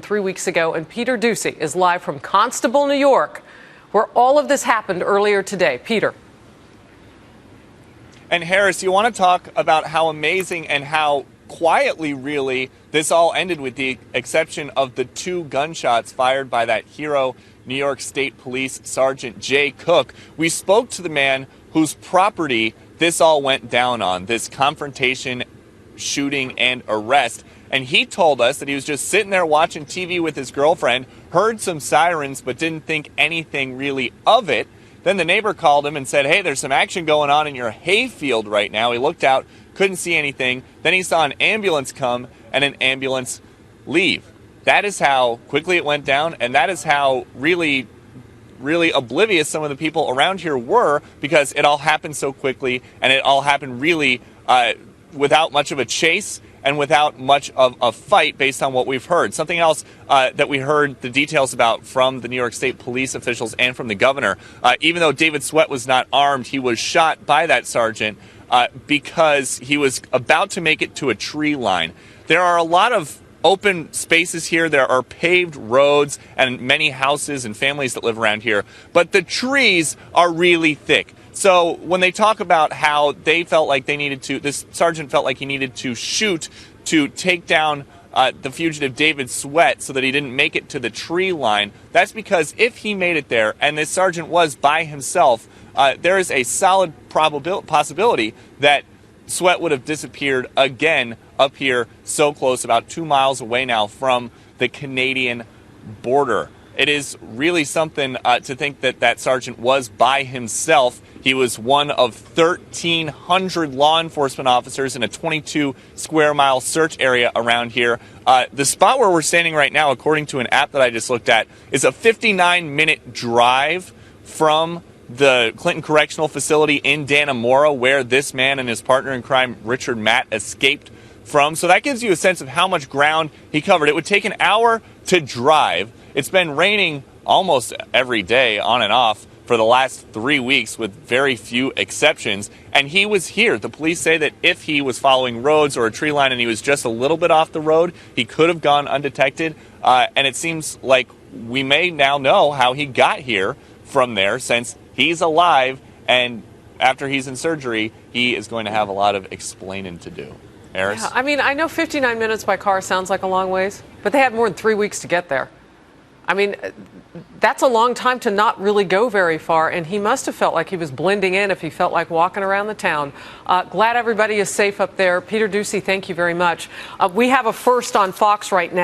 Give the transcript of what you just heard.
3 weeks ago, and Peter Ducey is live from Constable, New York, where all of this happened earlier today. Peter. And Harris, you want to talk about how amazing and how quietly, really, this all ended, with the exception of the 2 gunshots fired by that hero New York State Police Sergeant Jay Cook. We spoke to the man whose property this all went down on, this confrontation, shooting, and arrest. And he told us that he was just sitting there watching TV with his girlfriend, heard some sirens, but didn't think anything really of it. Then the neighbor called him and said, hey, there's some action going on in your hayfield right now. He looked out, couldn't see anything. Then he saw an ambulance come and an ambulance leave. That is how quickly it went down, and that is how really oblivious some of the people around here were, because it all happened so quickly, and it all happened really without much of a chase and without much of a fight, based on what we've heard. Something else that we heard the details about from the New York State police officials and from the governor, even though David Sweat was not armed, he was shot by that sergeant because he was about to make it to a tree line. There are a lot of open spaces here. There are paved roads and many houses and families that live around here, but the trees are really thick. So when they talk about how they felt like they needed to, this sergeant felt like he needed to shoot to take down the fugitive David Sweat so that he didn't make it to the tree line, that's because if he made it there and this sergeant was by himself, there is a solid possibility that Sweat would have disappeared again up here so close, about 2 miles away now from the Canadian border. It is really something to think that that sergeant was by himself. He was one of 1,300 law enforcement officers in a 22 square mile search area around here. The spot where we're standing right now, according to an app that I just looked at, is a 59-minute drive from the Clinton Correctional Facility in Dannemora, where this man and his partner in crime, Richard Matt, escaped from. So that gives you a sense of how much ground he covered. It would take an hour to drive. It's been raining almost every day, on and off, for the last 3 weeks, with very few exceptions. And he was here. The police say that if he was following roads or a tree line and he was just a little bit off the road, he could have gone undetected. And it seems like we may now know how he got here from there, since he's alive, and after he's in surgery, he is going to have a lot of explaining to do. Harris? Yeah, I mean, I know 59 minutes by car sounds like a long ways, but they had more than 3 weeks to get there. I mean, that's a long time to not really go very far, and he must have felt like he was blending in if he felt like walking around the town. Glad everybody is safe up there. Peter Ducey, thank you very much. We have a first on Fox right now.